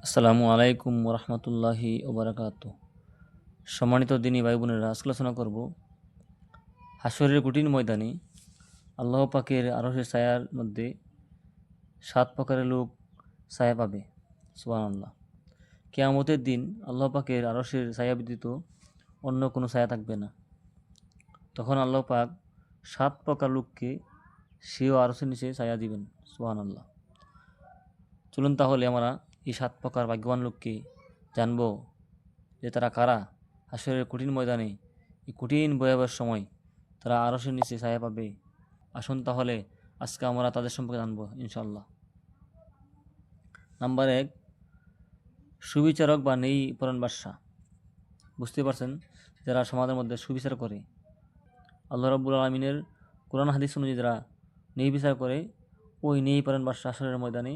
আসসালামু আলাইকুম রহমতুল্লাহি ওবরাকাত। সম্মানিত দিনী ভাই বোনেরা, আজকে আলোচনা করব হাশরের কঠিন ময়দানে আল্লাহ পাকের আরশের ছায়ার মধ্যে 7 প্রকারের লোক ছায়া পাবে। সুবহানাল্লাহ। কিয়ামতের দিন আল্লাহ পাকের আরশের ছায়া ব্যতীত অন্য কোনো ছায়া থাকবে না। তখন আল্লাহ পাক 7 প্রকার লোককে সেও আরশের নিচে ছায়া দিবেন। সুবহানাল্লাহ। চলুন তাহলে আমরা এই 7 প্রকার ভাগ্যবান লোককে জানব যে তারা কারা। হাশরের কঠিন ময়দানে এই কঠিন ভয়াবহ সময় তারা আরশের নিচে ছায়া পাবে। আসুন তাহলে আজকে আমরা তাদের সম্পর্কে জানবো ইনশাআল্লাহ। নাম্বার 1, সুবিচারক বা নেই পরায়ণ বাদশা। বুঝতে পারছেন, যারা সমাজের মধ্যে সুবিচার করে। আল্লাহ রাব্বুল আলামিনের কোরআন হাদিস অনুযায়ী যারা নেই বিচার করে, ওই নেই পরায়ণ বাদশা হাশরের ময়দানে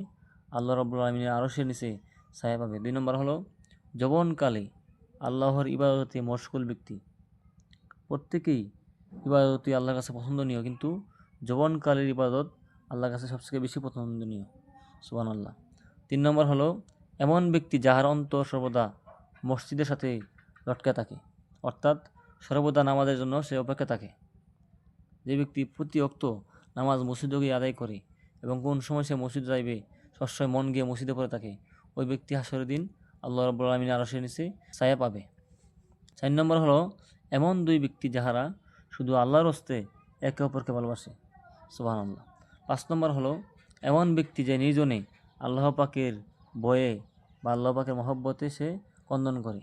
আল্লাহ রাব্বুল আলামিনের আরশের নিচে ছায়া পাবে। 2 নম্বর হলো যৌবনকালে আল্লাহর ইবাদতে মশগুল ব্যক্তি। প্রত্যেকেই ইবাদতই আল্লাহর কাছে পছন্দনীয়, কিন্তু যৌবনকালের ইবাদত আল্লাহর কাছে সবথেকে বেশি পছন্দনীয়। সুবহানাল্লাহ। 3 নম্বর হলো এমন ব্যক্তি যাহার অন্তর সর্বদা মসজিদের সাথে লটকে থাকে, অর্থাৎ সর্বদা নামাজের জন্য সে অপেক্ষা থাকে। যে ব্যক্তি প্রতি ওয়াক্ত নামাজ মসজিদে গিয়ে আদায় করে এবং কোন সময় সে মসজিদে যাইবে সবসময় মন গিয়ে মসজিদে পড়ে থাকে, ওই ব্যক্তি হাশরের দিন আল্লাহ রাব্বুল আলামিনের আরশের নিচে ছায়া পাবে। 4 নম্বর হলো এমন 2 ব্যক্তি যাহারা শুধু আল্লাহর হস্তে একে অপরকে ভালোবাসে। সুবহানাল্লাহ। 5 নম্বর হলো এমন ব্যক্তি যে নির্জনে আল্লাহ পাকের ভয়ে বা আল্লাহ পাকের মহব্বতে সে ক্রন্দন করে।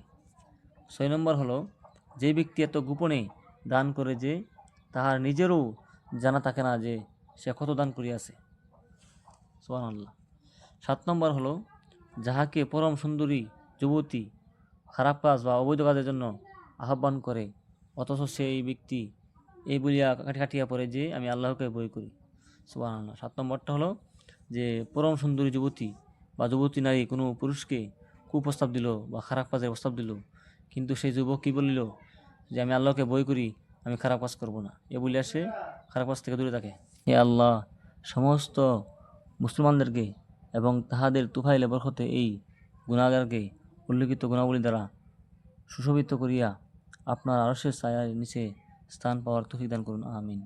6 নম্বর হলো যে ব্যক্তি এত গোপনে দান করে যে তাহার নিজেরও জানা থাকে না যে সে কত দান করিয়াছে। সুবহানাল্লাহ। 7 নম্বর হলো যাহাকে পরম সুন্দরী যুবতী খারাপ কাজ বা অবৈধ কাজের জন্য আহ্বান করে, অথচ সেই ব্যক্তি এই বলিয়া কাটিয়া পড়ে যে আমি আল্লাহকে ভয় করি। সুবহানাল্লাহ। 7 নম্বরটা হলো যে পরম সুন্দরী যুবতী বা যুবতী নারী কোনো পুরুষকে কুপ্রস্তাব দিল বা খারাপ কাজের প্রস্তাব দিল, কিন্তু সেই যুবক কী বলিল যে আমি আল্লাহকে ভয় করি, আমি খারাপ কাজ করব না, এ বলিয়া সে খারাপ কাজ থেকে দূরে থাকে। হে আল্লাহ, সমস্ত মুসলমানদেরকে এবং তাহাদের তুফাইলে বরকতে এই গুনাহগারকে উল্লিখিত গুণাবলী দ্বারা সুশোভিত করিয়া আপনার আরশের ছায়ার নিচে স্থান পাওয়ার তৌফিক দান করুন। আমিন।